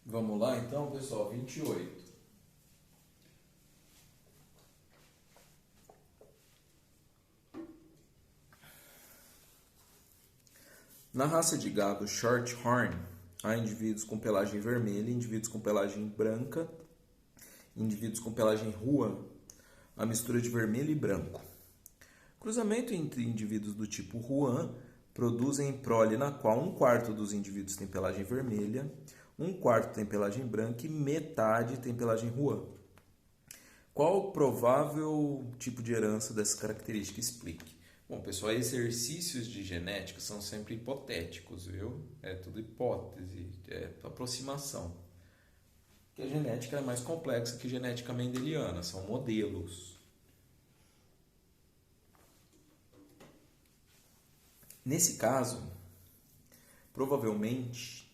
Vamos lá então, pessoal, 28. Na raça de gado Shorthorn, há indivíduos com pelagem vermelha, indivíduos com pelagem branca, indivíduos com pelagem rua, a mistura de vermelho e branco. Cruzamento entre indivíduos do tipo Ruan produzem prole na qual um quarto dos indivíduos tem pelagem vermelha, um quarto tem pelagem branca e metade tem pelagem Ruan. Qual o provável tipo de herança dessa característica? Explique. Bom, pessoal, exercícios de genética são sempre hipotéticos, viu? É tudo hipótese, é aproximação. Porque a genética é mais complexa que genética mendeliana, são modelos. Nesse caso, provavelmente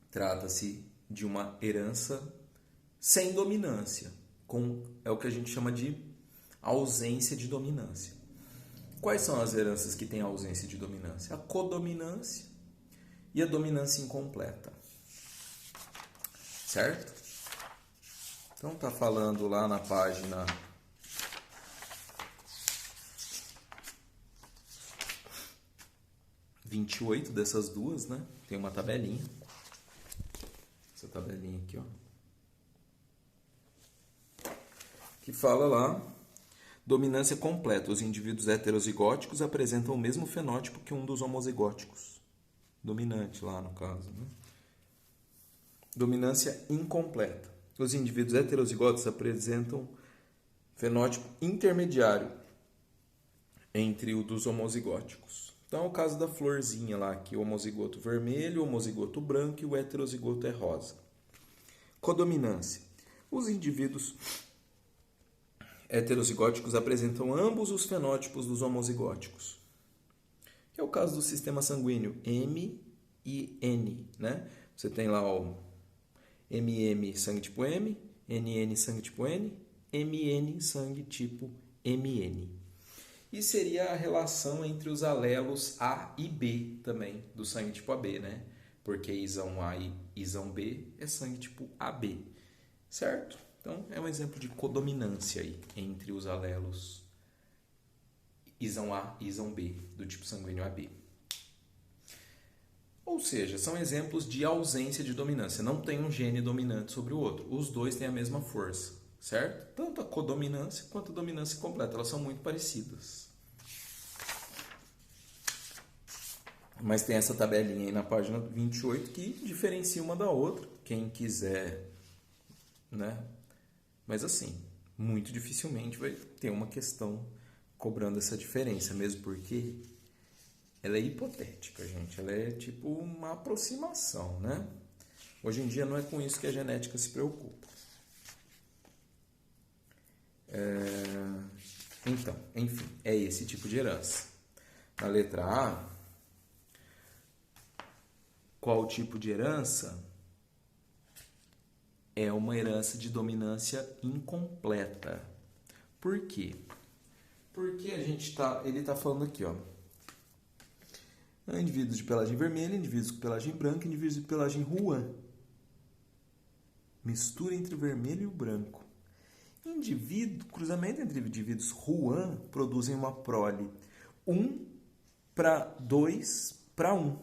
trata-se de uma herança sem dominância, é o que a gente chama de ausência de dominância. Quais são as heranças que têm ausência de dominância? A codominância e a dominância incompleta. Certo? Então tá falando lá na página 28 dessas duas, né? Tem uma tabelinha. Essa tabelinha aqui, ó. Que fala lá: dominância completa. Os indivíduos heterozigóticos apresentam o mesmo fenótipo que um dos homozigóticos. Dominante lá, no caso, né? Dominância incompleta. Os indivíduos heterozigóticos apresentam fenótipo intermediário entre o dos homozigóticos. Então, é o caso da florzinha lá, que o homozigoto vermelho, o homozigoto branco e o heterozigoto é rosa. Codominância. Os indivíduos heterozigóticos apresentam ambos os fenótipos dos homozigóticos. Que é o caso do sistema sanguíneo M e N, né? Você tem lá o MM sangue tipo M, NN sangue tipo N, MN sangue tipo MN. E seria a relação entre os alelos A e B também, do sangue tipo AB, né? Porque isão A e isão B é sangue tipo AB, certo? Então, é um exemplo de codominância aí entre os alelos isão A e isão B, do tipo sanguíneo AB. Ou seja, são exemplos de ausência de dominância. Não tem um gene dominante sobre o outro. Os dois têm a mesma força, certo? Tanto a codominância quanto a dominância completa. Elas são muito parecidas. Mas tem essa tabelinha aí na página 28 que diferencia uma da outra. Quem quiser, né? Mas assim, muito dificilmente vai ter uma questão cobrando essa diferença, mesmo porque ela é hipotética, gente. Ela é tipo uma aproximação, né? Hoje em dia não é com isso que a genética se preocupa. Então, enfim, é esse tipo de herança. Na letra A, qual tipo de herança? É uma herança de dominância incompleta. Por quê? Porque ele está falando aqui, ó. Indivíduos de pelagem vermelha, indivíduos com pelagem branca, indivíduos de pelagem rua. Mistura entre o vermelho e o branco. Cruzamento entre indivíduos Ruan produzem uma prole 1:2:1.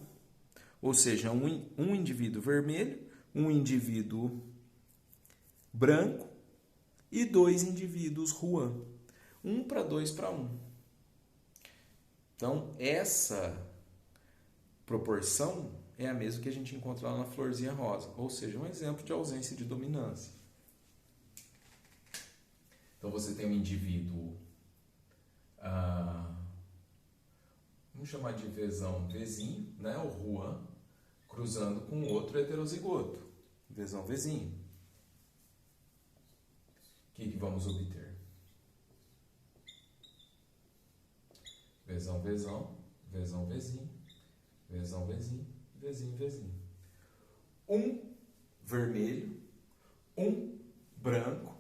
Ou seja, um indivíduo vermelho, um indivíduo branco e 2 indivíduos Ruan. 1:2:1. Então, essa proporção é a mesma que a gente encontra lá na florzinha rosa. Ou seja, um exemplo de ausência de dominância. Então, você tem um indivíduo, vamos chamar de Vzão, Vzinho, né? O Ruan, cruzando com outro heterozigoto, Vzão, Vzinho. O que vamos obter? Vzão, Vzão, Vzão, Vzinho, Vzão, Vzinho, Vzinho, Vzinho. Um vermelho, um branco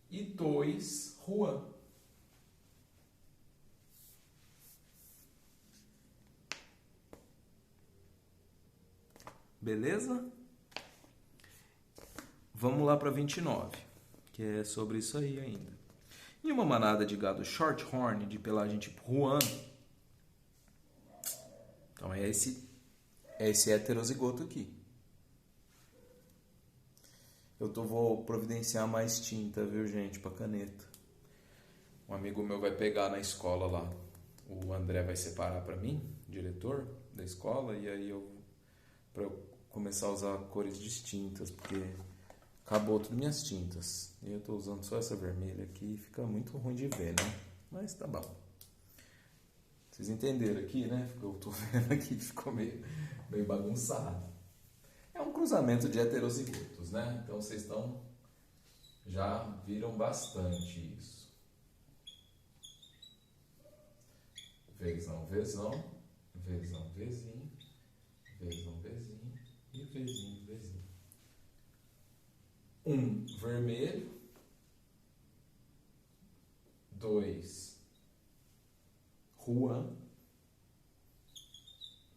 e 2 Ruan. Beleza? Vamos lá para 29, que é sobre isso aí ainda. Em uma manada de gado Shorthorn de pelagem tipo Rouen, então é esse heterozigoto aqui. Vou providenciar mais tinta, viu, gente, para caneta. Um amigo meu vai pegar na escola lá. O André vai separar para mim, diretor da escola, e aí para eu começar a usar cores distintas, porque acabou todas minhas tintas. E eu estou usando só essa vermelha aqui, fica muito ruim de ver, né? Mas tá bom. Vocês entenderam aqui, né? Eu estou vendo aqui, ficou meio bagunçado. É um cruzamento de heterozigotos, né? Então vocês já viram bastante isso. Vezão, vezão, vezão, vezinho, vezão, vezinho e vezinho, vezinho. Um vermelho, 2 Rouen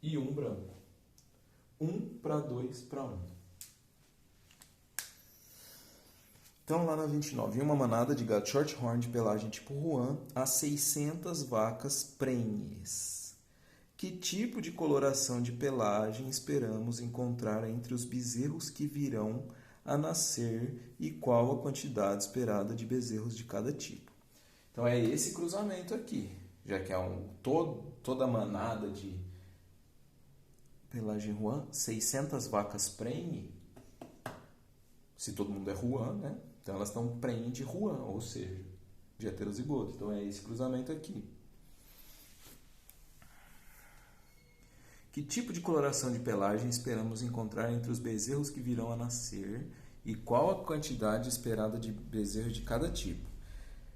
e um branco. 1 para 2 para 1. Então, lá na 29, em uma manada de gado Shorthorn de pelagem tipo Rouen, há 600 vacas prenhes. Que tipo de coloração de pelagem esperamos encontrar entre os bezerros que virão a nascer e qual a quantidade esperada de bezerros de cada tipo? Então, é esse cruzamento aqui, já que é toda a manada de pelagem Rouen, 600 vacas prenhe, se todo mundo é Rouen, né? Então elas estão prenhe de Rouen, ou seja, de heterozigoto. Então é esse cruzamento aqui. Que tipo de coloração de pelagem esperamos encontrar entre os bezerros que virão a nascer e qual a quantidade esperada de bezerros de cada tipo?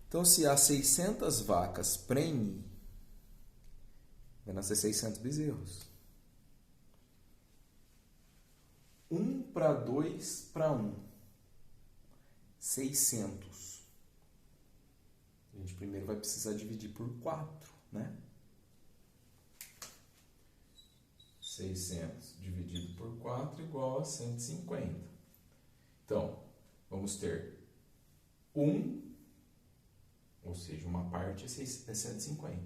Então, se há 600 vacas prenhe, vai nascer 600 bezerros. 1 para 2 para 1. 600. A gente primeiro vai precisar dividir por 4, né? 600 dividido por 4 igual a 150. Então, vamos ter 1, ou seja, uma parte é 150.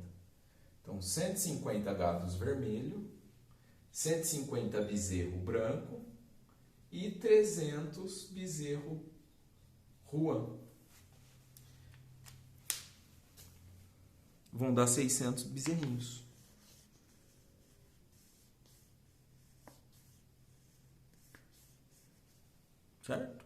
Então, 150 gados vermelho, 150 bezerro branco e 300 bezerro Rouen. Vão dar 600 bezerrinhos. Certo?